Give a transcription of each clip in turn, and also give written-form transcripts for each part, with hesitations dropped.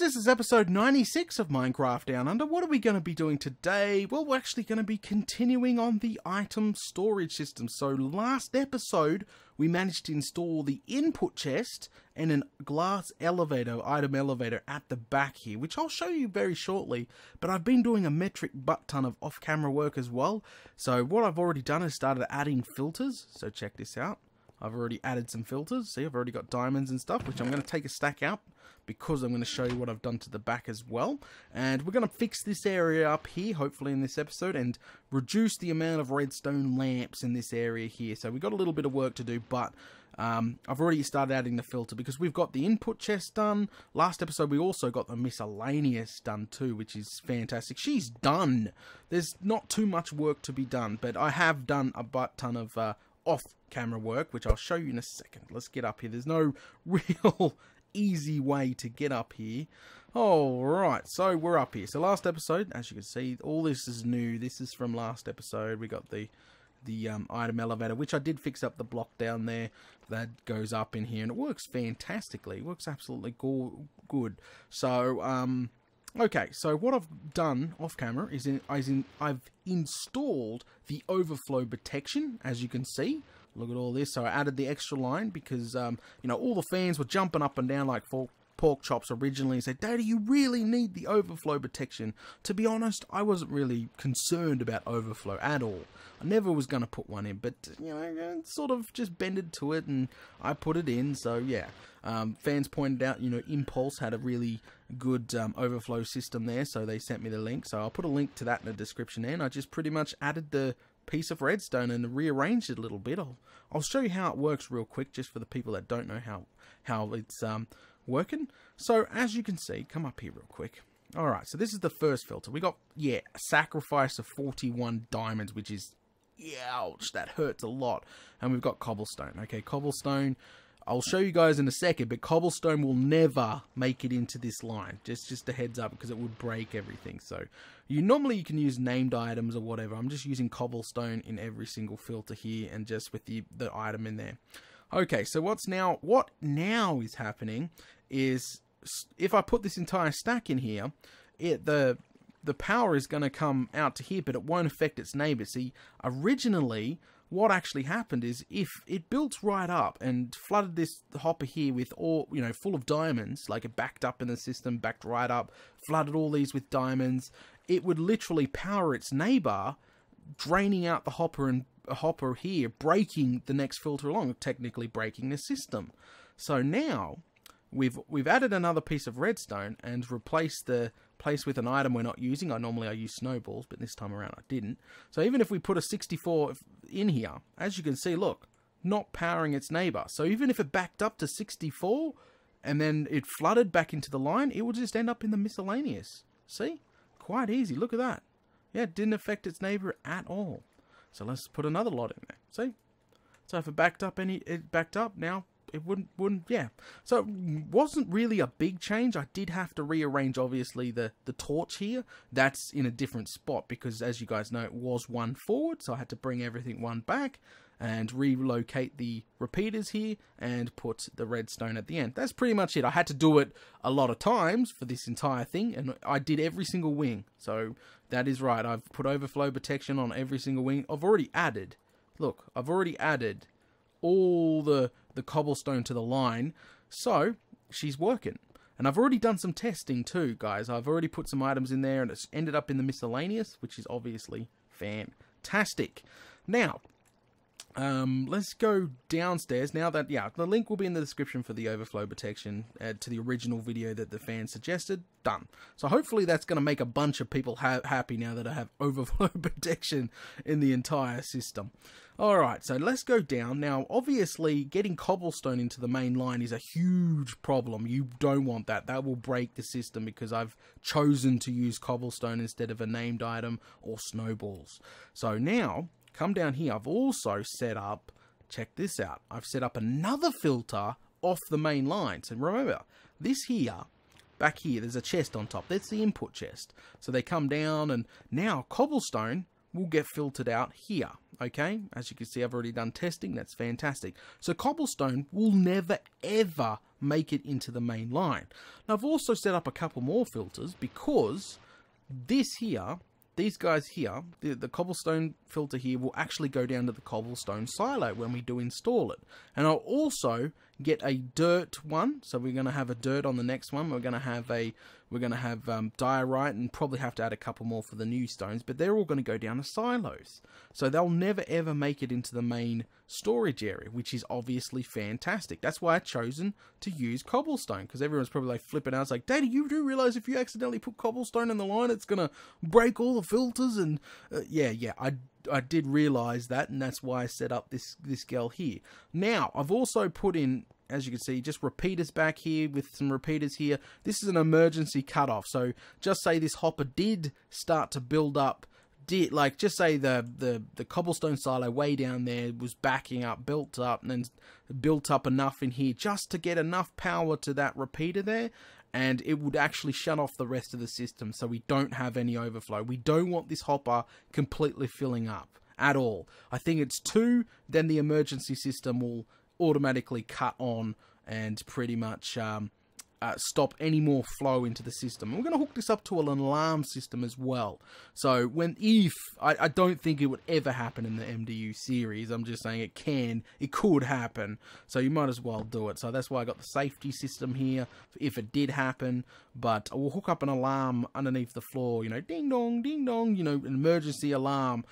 this is episode 96 of Minecraft Down Under. What are we going to be doing today? Well, we're actually going to be continuing on the item storage system. So last episode, we managed to install the input chest and a glass elevator, item elevator at the back here, which I'll show you very shortly. But I've been doing a metric butt ton of off-camera work as well. So what I've already done is started adding filters. So check this out. I've already added some filters. See, I've already got diamonds and stuff, which I'm going to take a stack out because I'm going to show you what I've done to the back as well. And we're going to fix this area up here, hopefully in this episode, and reduce the amount of redstone lamps in this area here. So we've got a little bit of work to do, but I've already started adding the filter because we've got the input chest done. Last episode, we also got the miscellaneous done too, which is fantastic. She's done. There's not too much work to be done, but I have done a butt ton of off-camera work, which I'll show you in a second. Let's get up here. There's no real easy way to get up here. Alright, so we're up here. So last episode, as you can see, all this is new. This is from last episode. We got the item elevator, which I did fix up the block down there that goes up in here, and it works fantastically. It works absolutely good. So, okay, so what I've done off camera is I've installed the overflow protection, as you can see. Look at all this. So I added the extra line because, you know, all the fans were jumping up and down like pork chops originally and said, "Daddy, you really need the overflow protection." To be honest, I wasn't really concerned about overflow at all. I never was going to put one in, but, you know, sort of just bended to it and I put it in. So, yeah. Fans pointed out, you know, Impulse had a really good overflow system there, so they sent me the link. So I'll put a link to that in the description there, and I just pretty much added the piece of redstone and rearranged it a little bit. I'll show you how it works real quick, just for the people that don't know how it's working. So as you can see, come up here real quick. Alright, so this is the first filter. We got, yeah, a sacrifice of 41 diamonds, which is, ouch, that hurts a lot. And we've got cobblestone. Okay, cobblestone, I'll show you guys in a second, but cobblestone will never make it into this line. Just a heads up, because it would break everything. So normally you can use named items or whatever. I'm just using cobblestone in every single filter here, and just with the item in there. Okay, so what now is happening is, if I put this entire stack in here, the power is going to come out to here, but it won't affect its neighbor. See, originally, what actually happened is, if it built right up and flooded this hopper here with all, you know, full of diamonds, like it backed up in the system, backed right up, flooded all these with diamonds, it would literally power its neighbor, draining out the hopper here, breaking the next filter along, technically breaking the system. So now we've added another piece of redstone and replaced the place with an item we're not using. Normally I use snowballs, but this time around I didn't. So even if we put a 64 in here, as you can see, look, not powering its neighbor. So even if it backed up to 64 and then it flooded back into the line, it will just end up in the miscellaneous. See? Quite easy. Look at that. Yeah, it didn't affect its neighbor at all. So let's put another lot in there. See? So if it backed up now, it wouldn't, yeah. So it wasn't really a big change. I did have to rearrange, obviously, the torch here. That's in a different spot because, as you guys know, it was one forward. So I had to bring everything one back and relocate the repeaters here and put the redstone at the end. That's pretty much it. I had to do it a lot of times for this entire thing, and I did every single wing. So that is right. I've put overflow protection on every single wing. I've already added, look, I've already added all the cobblestone to the line, so she's working. And I've already done some testing too, guys. I've already put some items in there and it's ended up in the miscellaneous, which is obviously fantastic. Now, let's go downstairs. Now that, yeah, the link will be in the description for the overflow protection to the original video that the fans suggested. Done. So hopefully that's going to make a bunch of people happy now that I have overflow protection in the entire system. Alright, so let's go down. Now, obviously, getting cobblestone into the main line is a huge problem. You don't want that. That will break the system because I've chosen to use cobblestone instead of a named item or snowballs. So now, come down here. I've also set up, check this out, I've set up another filter off the main line. So remember, this here, back here, there's a chest on top. That's the input chest. So they come down, and now cobblestone will get filtered out here. Okay, as you can see, I've already done testing. That's fantastic. So cobblestone will never ever make it into the main line. Now, I've also set up a couple more filters because this here, these guys here, the cobblestone filter here will actually go down to the cobblestone silo when we do install it. And I'll also get a dirt one, so we're going to have a dirt on the next one. We're going to have diorite, and probably have to add a couple more for the new stones, but they're all going to go down to silos. So they'll never ever make it into the main storage area, which is obviously fantastic. That's why I've chosen to use cobblestone, because everyone's probably like flipping out. It's like, Daddy, you do realize if you accidentally put cobblestone in the line, it's going to break all the filters? And yeah, I did realize that, and that's why I set up this girl here. Now, I've also put in, as you can see, just repeaters back here with some repeaters here. This is an emergency cutoff. So just say this hopper did start to build up, like just say the cobblestone silo way down there was backing up, built up, and then built up enough in here just to get enough power to that repeater there, and it would actually shut off the rest of the system so we don't have any overflow. We don't want this hopper completely filling up at all. I think it's 2, then the emergency system will automatically cut on and pretty much stop any more flow into the system. And we're going to hook this up to an alarm system as well. So I don't think it would ever happen in the MDU series. I'm just saying it could happen. So you might as well do it. So that's why I got the safety system here if it did happen. But we'll hook up an alarm underneath the floor, you know, ding dong, you know, an emergency alarm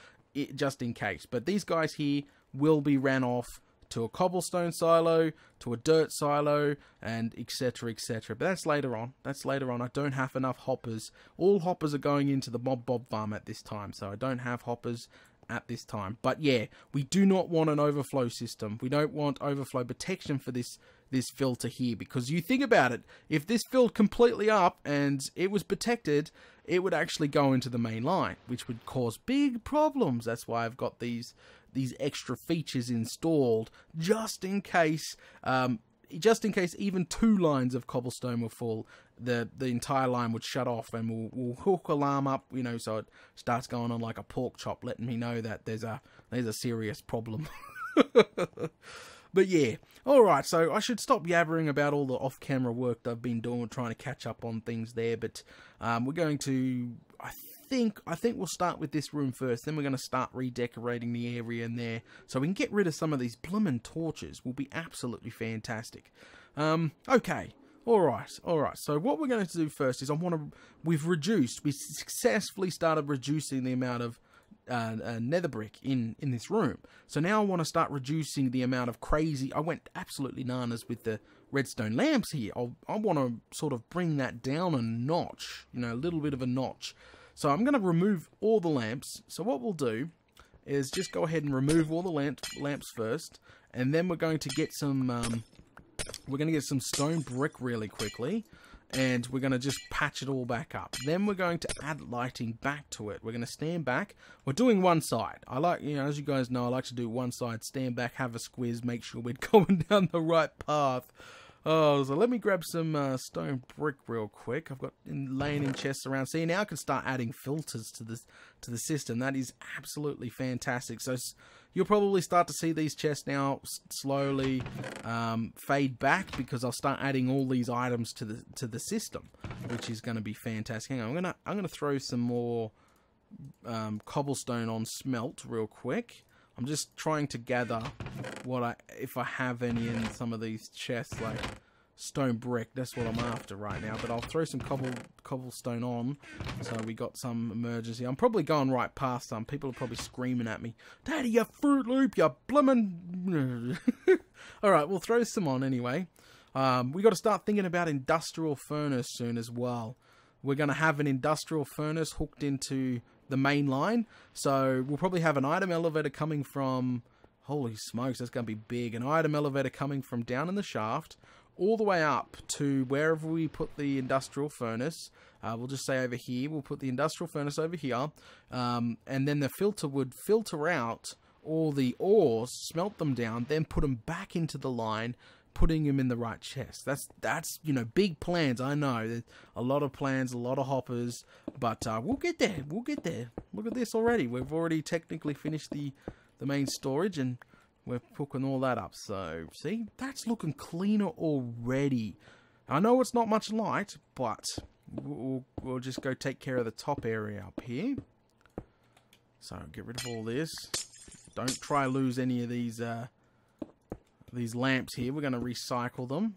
just in case. But these guys here will be ran off to a cobblestone silo, to a dirt silo, and etc, etc. But that's later on. I don't have enough hoppers. All hoppers are going into the Mob Bob farm at this time, so I don't have hoppers at this time. But yeah, we do not want an overflow system. We don't want overflow protection for this filter here, because you think about it, if this filled completely up and it was protected, it would actually go into the main line, which would cause big problems. That's why I've got these extra features installed just in case even 2 lines of cobblestone were full, the entire line would shut off, and we'll hook alarm up, you know, so it starts going on like a pork chop, letting me know that there's a serious problem. But yeah, alright, so I should stop yabbering about all the off-camera work that I've been doing, trying to catch up on things there, but we're going to, I think we'll start with this room first, then we're going to start redecorating the area in there, so we can get rid of some of these bloomin' torches. Will be absolutely fantastic. Okay, alright, so what we're going to do first is we successfully started reducing the amount of nether brick in this room. So now I want to start reducing the amount of I went absolutely bananas with the redstone lamps here. I want to sort of bring that down a notch, you know, a little bit of a notch. So I'm going to remove all the lamps. So what we'll do is just go ahead and remove all the lamps first, and then we're going to get some stone brick really quickly. And we're going to just patch it all back up. Then we're going to add lighting back to it. We're going to stand back. We're doing one side. I like, you know, as you guys know, I like to do one side, stand back, have a squiz, make sure we're going down the right path. Oh, so let me grab some stone brick real quick. I've got laying in chests around. See, now I can start adding filters to the system. That is absolutely fantastic. So you'll probably start to see these chests now slowly fade back, because I'll start adding all these items to the system, which is going to be fantastic. Hang on, I'm gonna throw some more cobblestone on smelt real quick. I'm just trying to gather if I have any in some of these chests, like stone brick. That's what I'm after right now. But I'll throw some cobblestone on, so we got some emergency. I'm probably going right past some. People are probably screaming at me, "Daddy, you Fruit Loop, you bloomin'." Alright, we'll throw some on anyway. We got to start thinking about industrial furnace soon as well. We're going to have an industrial furnace hooked into the main line, so we'll probably have an item elevator coming from, holy smokes, that's going to be big, an item elevator coming from down in the shaft all the way up to wherever we put the industrial furnace. We'll just say over here, we'll put the industrial furnace over here, and then the filter would filter out all the ores, smelt them down, then put them back into the line, putting them in the right chest. That's you know, big plans. I know there's a lot of plans, a lot of hoppers, but we'll get there. We'll get there. Look at this already. We've already technically finished the main storage, and we're hooking all that up. So, see, that's looking cleaner already. I know it's not much light, but we'll just go take care of the top area up here. So, get rid of all this. Don't try lose any of these lamps here. We're going to recycle them.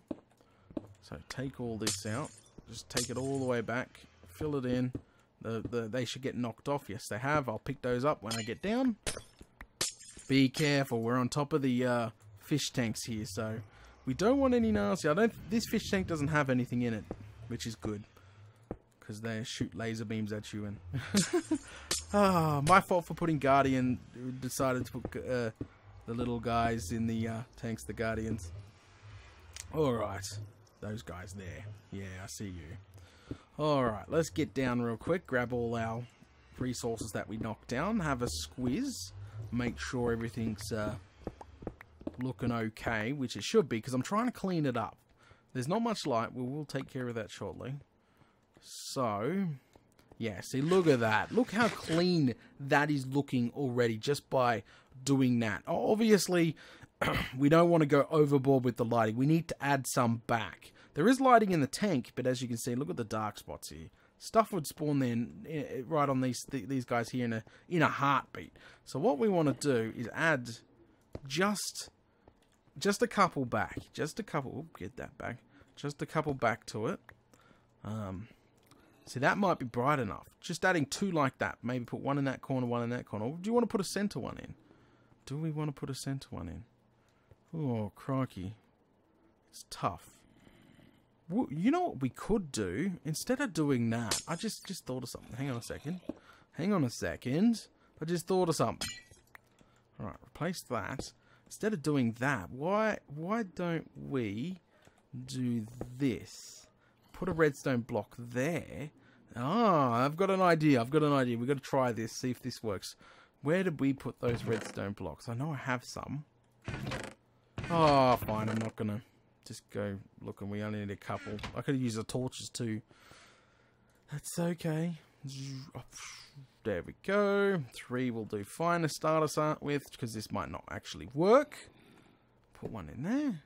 So, take all this out. Just take it all the way back. Fill it in. They should get knocked off. Yes, they have. I'll pick those up when I get down. Be careful. We're on top of the fish tanks here, so we don't want any nasty. This fish tank doesn't have anything in it, which is good, because they shoot laser beams at you. And my fault for putting Guardian. Decided to put the little guys in the tanks, the Guardians. All right, those guys there. Yeah, I see you. All right, let's get down real quick. Grab all our resources that we knocked down. Have a squiz. Make sure everything's looking okay, which it should be, because I'm trying to clean it up. There's not much light. We'll take care of that shortly. So, yeah, see, look at that. Look how clean that is looking already just by doing that. Obviously, we don't want to go overboard with the lighting. We need to add some back. There is lighting in the tank, but as you can see, look at the dark spots here. Stuff would spawn then right on these guys here in a heartbeat. So what we want to do is add just a couple back. Just a couple. Oops, get that back. Just a couple back to it. See, that might be bright enough. Just adding two like that. Maybe put one in that corner, one in that corner. Or do you want to put a center one in? Do we want to put a center one in? Oh, crikey. It's tough. You know what we could do? Instead of doing that, I just thought of something. Hang on a second. Hang on a second. I just thought of something. Alright, replace that. Instead of doing that, why don't we do this? Put a redstone block there. Ah, I've got an idea. We've got to try this, see if this works. Where did we put those redstone blocks? I know I have some. Oh, fine. I'm not going to just go looking. We only need a couple. I could use the torches too. That's okay. There we go. 3 will do fine to start us out with, because this might not actually work. Put one in there.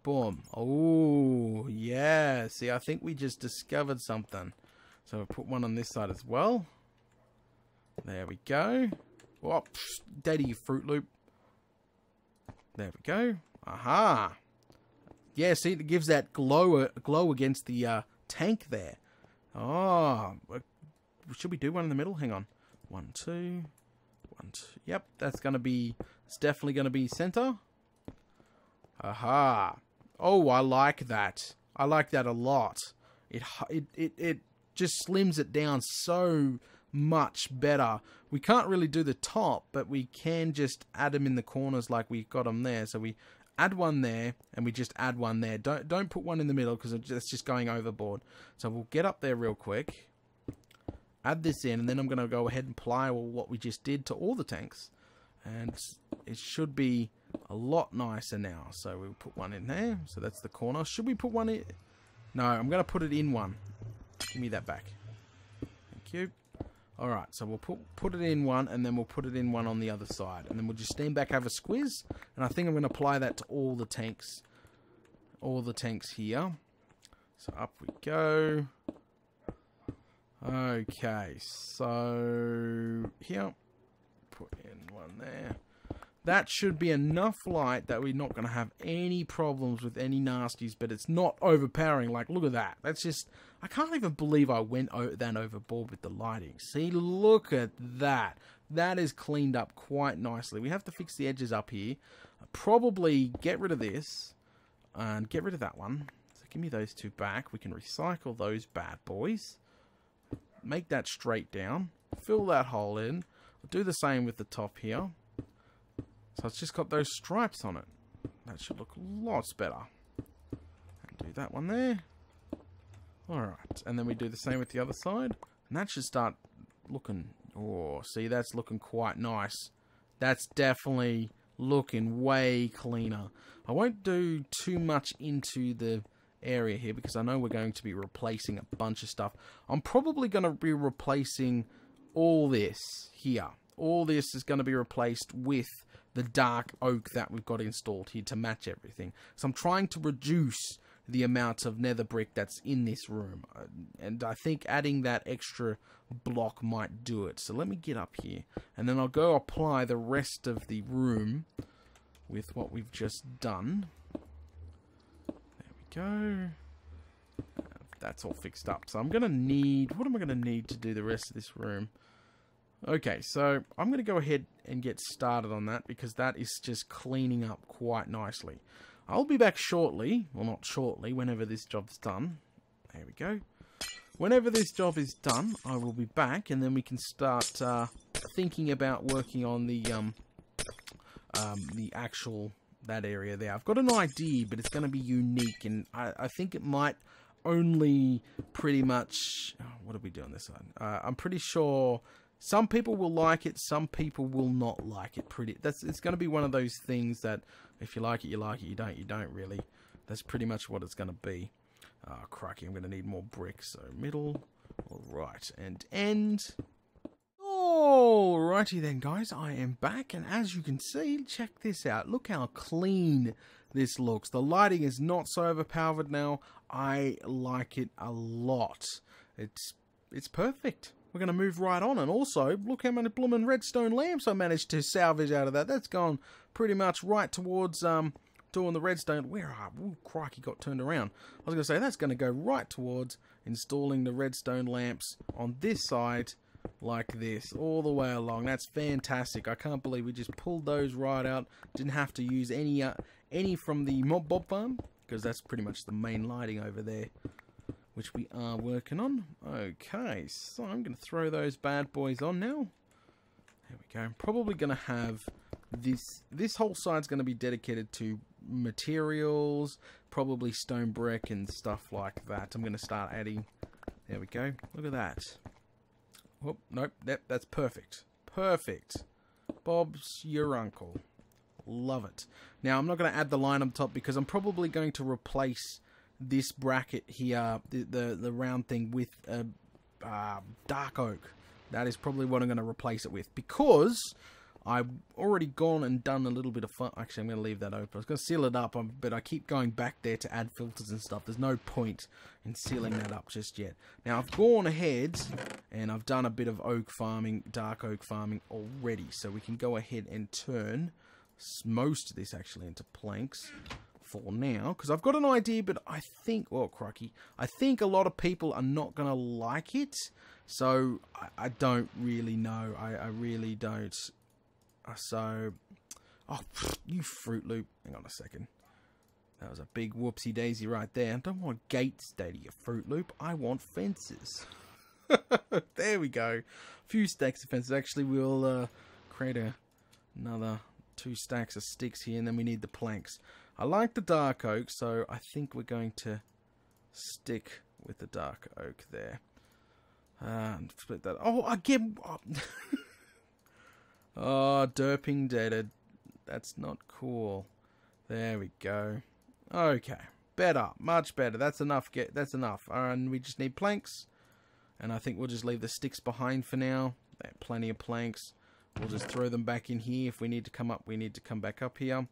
Boom. Oh, yeah. See, I think we just discovered something. So we'll put one on this side as well. There we go. Oh, daddy, you Fruit Loop. There we go. Aha. Yeah, see, it gives that glow against the tank there. Oh, should we do one in the middle? Hang on. 1, 2, 1, 2. Yep, it's definitely going to be center. Aha. Oh, I like that. I like that a lot. It just slims it down so much better. We can't really do the top, but we can just add them in the corners like we got them there. So we add one there, and we just add one there. Don't put one in the middle, because it's just going overboard. So we'll get up there real quick. Add this in, and then I'm going to go ahead and apply what we just did to all the tanks. And it should be a lot nicer now. So we'll put one in there. So that's the corner. Should we put one in? No, I'm going to put it in one. Give me that back. Thank you. Alright, so we'll put it in one, and then we'll put it in one on the other side. And then we'll just stand back, have a squiz. And I think I'm going to apply that to all the tanks. All the tanks here. So up we go. Okay, so here. Put in one there. That should be enough light that we're not going to have any problems with any nasties, but it's not overpowering. Like, look at that. That's just... I can't even believe I went that overboard with the lighting. See, look at that. That is cleaned up quite nicely. We have to fix the edges up here. Probably get rid of this and get rid of that one. So give me those two back. We can recycle those bad boys. Make that straight down. Fill that hole in. We'll do the same with the top here. So it's just got those stripes on it. That should look lots better. And do that one there. Alright, and then we do the same with the other side. And that should start looking... Oh, see, that's looking quite nice. That's definitely looking way cleaner. I won't do too much into the area here, because I know we're going to be replacing a bunch of stuff. I'm probably going to be replacing all this here. All this is going to be replaced with the dark oak that we've got installed here to match everything. So I'm trying to reduce the amount of nether brick that's in this room, and I think adding that extra block might do it. So let me get up here, and then I'll go apply the rest of the room with what we've just done. There we go. That's all fixed up. So I'm gonna need, what am I gonna need to do the rest of this room? Okay, so I'm gonna go ahead and get started on that, because that is just cleaning up quite nicely. I'll be back shortly, well, not shortly, whenever this job's done. There we go. Whenever this job is done, I will be back, and then we can start thinking about working on the actual, that area there. I've got an idea, but it's going to be unique, and I think it might only pretty much... Oh, what are we doing this side? I'm pretty sure some people will like it, some people will not like it. It's going to be one of those things that if you like it, you like it. You don't really. That's pretty much what it's going to be. Oh, crikey, I'm going to need more bricks. So middle, all right, and end. Alrighty then, guys, I am back, and as you can see, check this out. Look how clean this looks. The lighting is not so overpowered now. I like it a lot. It's perfect. We're going to move right on, and also, look how many bloomin' redstone lamps I managed to salvage out of that. That's gone pretty much right towards doing the redstone. Where are we? Ooh, crikey, got turned around. I was going to say, that's going to go right towards installing the redstone lamps on this side, like this, all the way along. That's fantastic. I can't believe we just pulled those right out. Didn't have to use any from the mob farm, because that's pretty much the main lighting over there, which we are working on. Okay, so I'm going to throw those bad boys on now. There we go. I'm probably going to have this whole side's going to be dedicated to materials, probably stone brick and stuff like that. I'm going to start adding. There we go. Look at that. Oh, nope, that's perfect. Perfect. Bob's your uncle. Love it. Now, I'm not going to add the line on top, because I'm probably going to replace this bracket here, the round thing, with dark oak. That is probably what I'm going to replace it with, because I've already gone and done a little bit of fun. Actually, I'm going to leave that open. I was going to seal it up, but I keep going back there to add filters and stuff. There's no point in sealing that up just yet. Now, I've gone ahead and I've done a bit of oak farming, dark oak farming already. So we can go ahead and turn most of this actually into planks for now, because I've got an idea, but I think, oh crikey, I think a lot of people are not going to like it. So I don't really know. I really don't. So, oh, you Fruit Loop. Hang on a second. That was a big whoopsie daisy right there. I don't want gates, Daddy, you Fruit Loop. I want fences. There we go. A few stacks of fences. Actually, we'll create another 2 stacks of sticks here, and then we need the planks. I like the dark oak, so I think we're going to stick with the dark oak there. And split that. Oh, again. Oh, derping deaded. That's not cool. There we go. Okay. Better. Much better. That's enough. That's enough. And we just need planks. And I think we'll just leave the sticks behind for now. There are plenty of planks. We'll just throw them back in here. If we need to come up, we need to come back up here.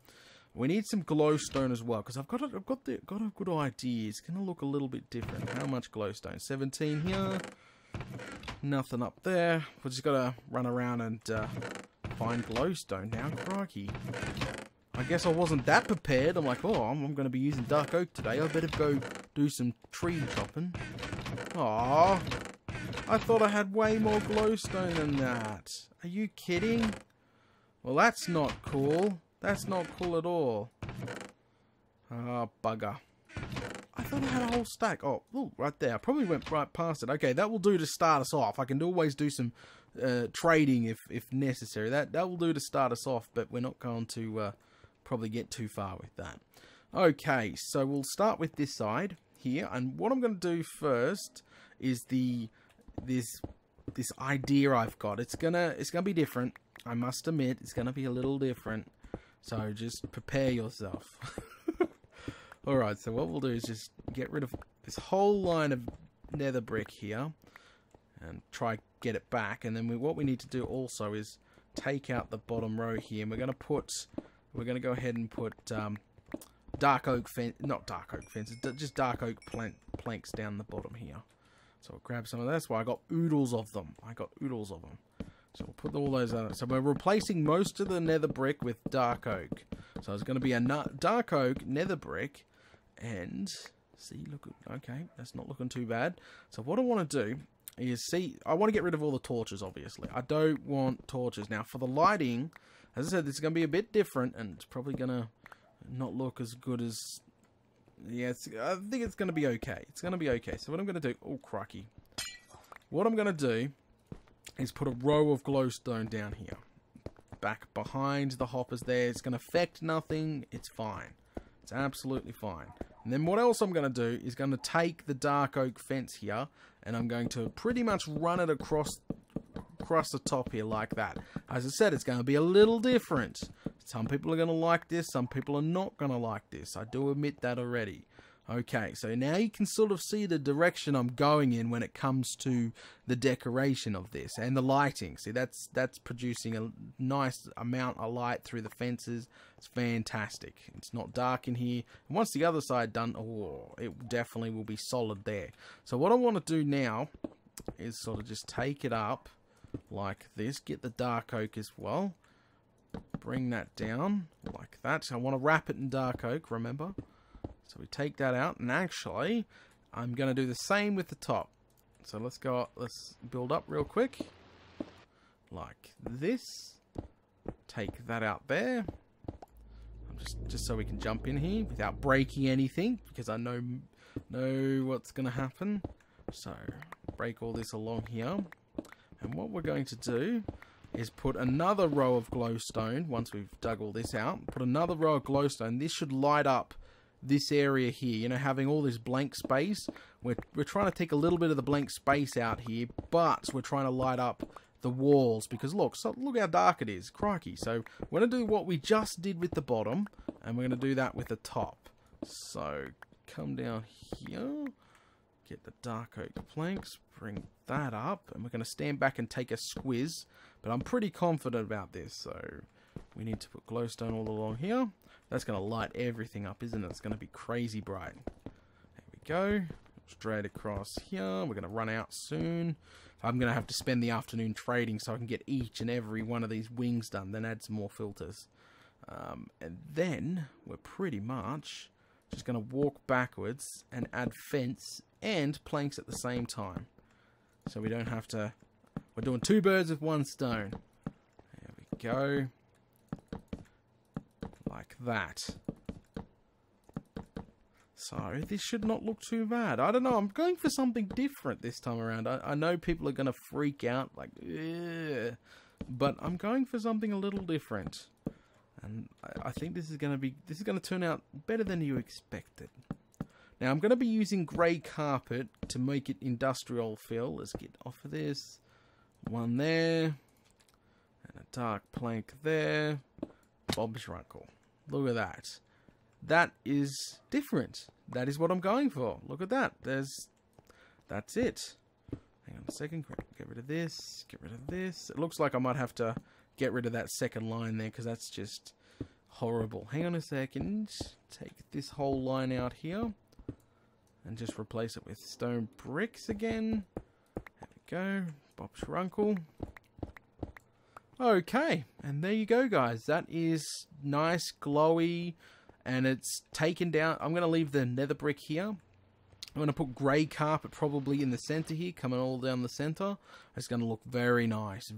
We need some glowstone as well, because I've got a good idea. It's going to look a little bit different. How much glowstone? 17 here. Nothing up there. We've just got to run around and find glowstone now. Crikey. I guess I wasn't that prepared. I'm like, oh, I'm going to be using dark oak today. I better go do some tree chopping. Aww. I thought I had way more glowstone than that. Are you kidding? Well, that's not cool. That's not cool at all. Ah, bugger. I thought I had a whole stack. Oh, ooh, right there. I probably went right past it. Okay, that will do to start us off. I can always do some trading if necessary. That will do to start us off, but we're not going to probably get too far with that. Okay, so we'll start with this side here, and what I'm going to do first is this idea I've got. It's gonna be different. I must admit, it's gonna be a little different. So just prepare yourself. Alright, so what we'll do is just get rid of this whole line of nether brick here and try get it back, and then what we need to do also is take out the bottom row here, and we're going to go ahead and put dark oak fence, not dark oak fences, just dark oak planks down the bottom here. So we'll grab some of that. That's why I got oodles of them. So we'll put all those on. So we're replacing most of the nether brick with dark oak. So it's going to be a dark oak nether brick, and see, look, okay, that's not looking too bad. So what I want to do is, see, I want to get rid of all the torches, obviously. I don't want torches. Now, for the lighting, as I said, this is going to be a bit different, and it's probably going to not look as good as, yeah, I think it's going to be okay. It's going to be okay. So what I'm going to do, oh, crikey. What I'm going to do is put a row of glowstone down here. Back behind the hoppers there. It's going to affect nothing. It's fine. It's absolutely fine. And then what else I'm going to do is going to take the dark oak fence here, and I'm going to pretty much run it across the top here like that. As I said, it's going to be a little different. Some people are going to like this, some people are not going to like this. I do admit that already. Okay, so now you can sort of see the direction I'm going in when it comes to the decoration of this and the lighting. See, that's producing a nice amount of light through the fences. It's fantastic. It's not dark in here. And once the other side done, oh, it definitely will be solid there. So what I want to do now is sort of just take it up like this. Get the dark oak as well. Bring that down like that. So I want to wrap it in dark oak, remember? So we take that out, and actually, I'm going to do the same with the top. So let's build up real quick, like this. Take that out there. Just so we can jump in here without breaking anything, because I know what's going to happen. So break all this along here, and what we're going to do is put another row of glowstone. Once we've dug all this out, put another row of glowstone. This should light up this area here, you know, having all this blank space. We're trying to take a little bit of the blank space out here, but we're trying to light up the walls, because look how dark it is. Crikey. So we're going to do what we just did with the bottom, and we're going to do that with the top. So come down here, get the dark oak planks, bring that up, and we're going to stand back and take a squiz, but I'm pretty confident about this. So we need to put glowstone all along here. That's going to light everything up, isn't it? It's going to be crazy bright. There we go. Straight across here. We're going to run out soon. I'm going to have to spend the afternoon trading so I can get each and every one of these wings done. Then add some more filters. And then we're pretty much just going to walk backwards and add fence and planks at the same time. So we don't have to... We're doing two birds with one stone. There we go. Like that. So this should not look too bad. I don't know, I'm going for something different this time around. I know people are going to freak out, like, ugh, but I'm going for something a little different. And I think this is going to turn out better than you expected. Now I'm going to be using grey carpet to make it industrial feel. Let's get off of this. One there. And a dark plank there. Bob's your uncle. Look at that. That is different. That is what I'm going for. Look at that. That's it. Hang on a second. Get rid of this. Get rid of this. It looks like I might have to get rid of that second line there, because that's just horrible. Hang on a second. Take this whole line out here and just replace it with stone bricks again. There we go. Bob's your uncle. Okay, and there you go, guys. That is nice, glowy, and it's taken down. I'm going to leave the nether brick here. I'm going to put grey carpet probably in the center here, coming all down the center. It's going to look very nice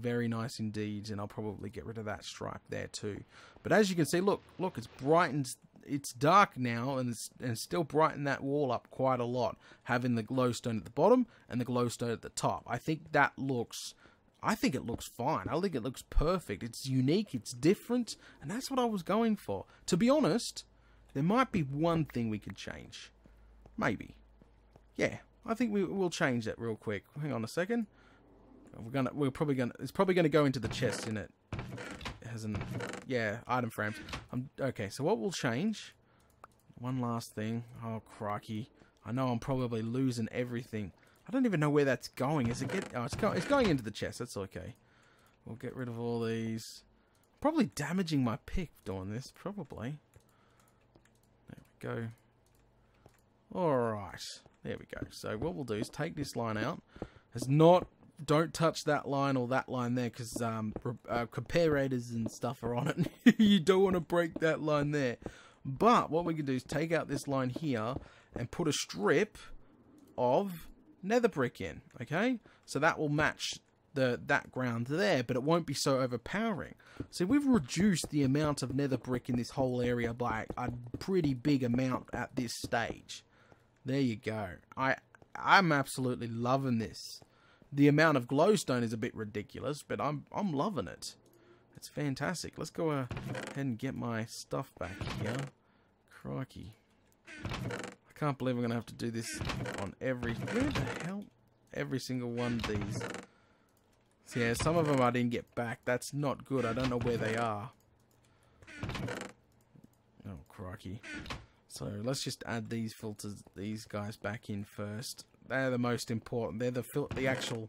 indeed, and I'll probably get rid of that stripe there too. But as you can see, look, it's brightened. It's dark now, and still brighten that wall up quite a lot, having the glowstone at the bottom and the glowstone at the top. I think it looks fine. I think it looks perfect. It's unique, it's different, and that's what I was going for. To be honest, there might be one thing we could change. Maybe. Yeah, I think we'll change that real quick. Hang on a second. It's probably gonna go into the chest, isn't it? It hasn't. Yeah, item frames. Okay, so what we'll change? One last thing. Oh crikey! I know I'm probably losing everything. I don't even know where that's going. Is it get? Oh, it's going into the chest. That's okay. We'll get rid of all these. Probably damaging my pick doing this, probably. There we go. Alright, there we go. So what we'll do is take this line out. Don't touch that line or that line there, because comparators and stuff are on it. You don't want to break that line there. But what we can do is take out this line here and put a strip of nether brick in, okay? So that will match that ground there, but it won't be so overpowering. So we've reduced the amount of nether brick in this whole area by a pretty big amount at this stage. There you go. I'm absolutely loving this. The amount of glowstone is a bit ridiculous, but I'm loving it. It's fantastic. Let's go ahead and get my stuff back here. Crikey. I can't believe I'm going to have to do this on where the hell? Every single one of these. So yeah, some of them I didn't get back. That's not good. I don't know where they are. Oh, crikey. So let's just add these filters, these guys back in first. They're the most important. They're the actual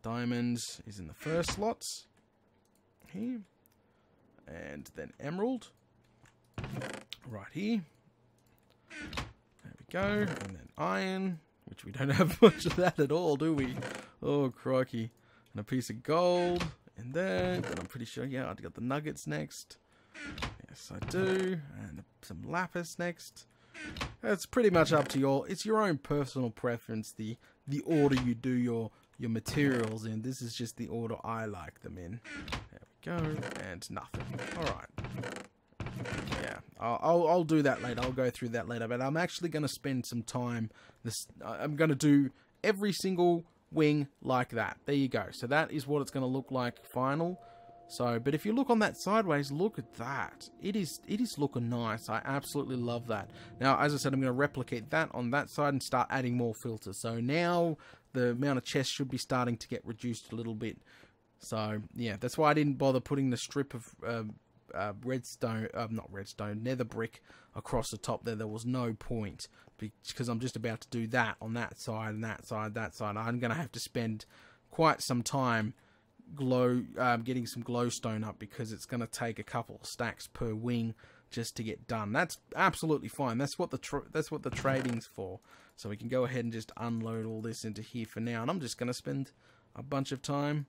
diamonds is in the first slots. Here. And then emerald. Right here. There we go. And then iron, which we don't have much of that at all, do we? Oh, crikey. And a piece of gold in there. But I'm pretty sure, yeah, I've got the nuggets next. Yes, I do. And some lapis next. It's pretty much up to it's your own personal preference, the order you do your materials in. This is just the order I like them in. There we go. And nothing. Alright. Yeah, I'll do that later. I'll go through that later. But I'm actually going to spend some time. I'm going to do every single wing like that. There you go. So that is what it's going to look like final. So, but if you look on that sideways, look at that. It is looking nice. I absolutely love that. Now, as I said, I'm going to replicate that on that side and start adding more filters. So now the amount of chests should be starting to get reduced a little bit. So yeah, that's why I didn't bother putting the strip of nether brick across the top there. There was no point, because I'm just about to do that on that side and that side, that side. I'm going to have to spend quite some time getting some glowstone up, because it's going to take a couple of stacks per wing just to get done. That's absolutely fine. That's what the trading's for. So we can go ahead and just unload all this into here for now, and I'm just going to spend a bunch of time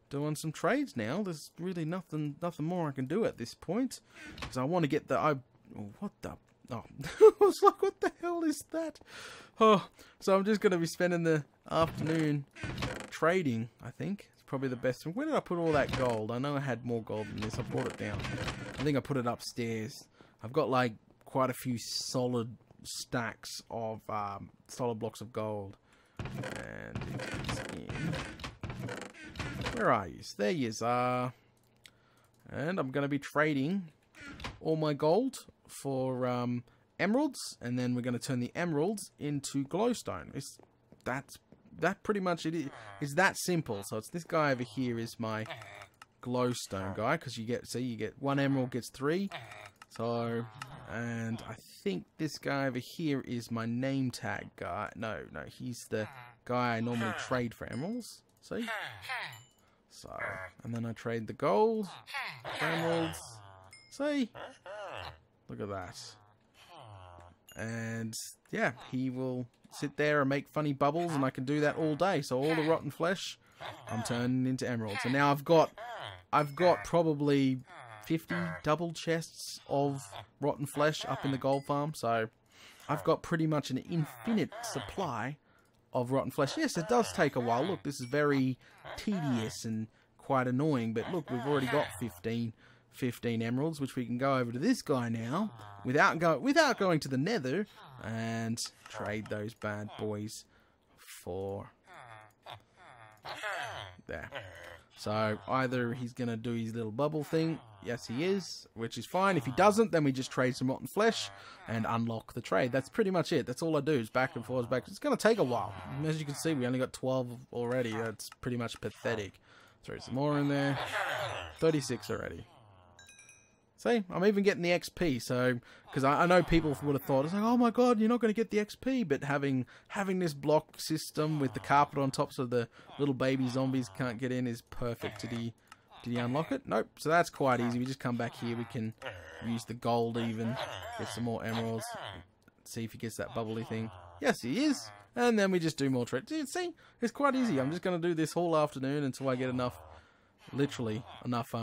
doing some trades now. There's really nothing more I can do at this point, because I want to get what the oh I was like, what the hell is that? Oh, so I'm just going to be spending the afternoon trading, I think. Probably the best one. Where did I put all that gold? I know I had more gold than this. I brought it down. I think I put it upstairs. I've got like quite a few solid stacks of solid blocks of gold. And it's in. Where are you? There you are. And I'm going to be trading all my gold for emeralds, and then we're going to turn the emeralds into glowstone. That pretty much it is that simple. So it's this guy over here is my glowstone guy, because you get one emerald gets 3. So, and I think this guy over here is my name tag guy. No, he's the guy I normally trade for emeralds. See? So, and then I trade the gold for emeralds. See? Look at that. And yeah, he will sit there and make funny bubbles, and I can do that all day. So all the rotten flesh, I'm turning into emeralds. And now I've got probably 50 double chests of rotten flesh up in the gold farm. So I've got pretty much an infinite supply of rotten flesh. Yes, it does take a while. Look, this is very tedious and quite annoying, but look, we've already got 15 emeralds, which we can go over to this guy now without going to the nether and trade those bad boys for there. So either he's going to do his little bubble thing. Yes, he is, which is fine. If he doesn't, then we just trade some rotten flesh and unlock the trade. That's pretty much it. That's all I do is back and forth, back. It's going to take a while. As you can see, we only got 12 already. That's pretty much pathetic. Throw some more in there. 36 already. See, I'm even getting the XP, so, because I know people would have thought, it's like, oh my god, you're not going to get the XP, but having this block system with the carpet on top so the little baby zombies can't get in is perfect. Did he unlock it? Nope. So that's quite easy. We just come back here. We can use the gold even. Get some more emeralds. See if he gets that bubbly thing. Yes, he is. And then we just do more tricks. See? It's quite easy. I'm just going to do this whole afternoon until I get enough, literally, enough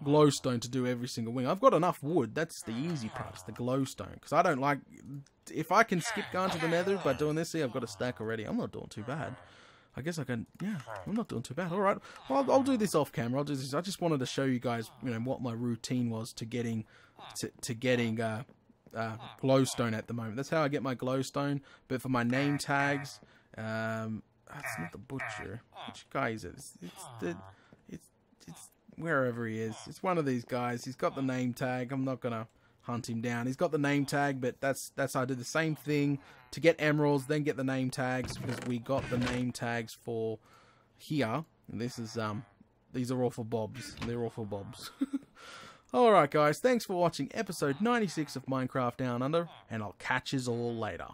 glowstone to do every single wing. I've got enough wood. That's the easy part. It's the glowstone. Because I don't like... If I can skip going to the nether by doing this, see, I've got a stack already. I'm not doing too bad. I guess I can... Yeah, I'm not doing too bad. Alright. Well, I'll do this off camera. I'll do this. I just wanted to show you guys, what my routine was to getting... glowstone at the moment. That's how I get my glowstone. But for my name tags... it's not the butcher. Which guy is it? It's wherever he is. It's one of these guys. He's got the name tag. I'm not gonna hunt him down. He's got the name tag, but that's how I do the same thing to get emeralds, then get the name tags, because we got the name tags for here. And this is these are all for bobs. They're all for bobs. Alright guys, thanks for watching episode 96 of Minecraft Down Under, and I'll catch yous all later.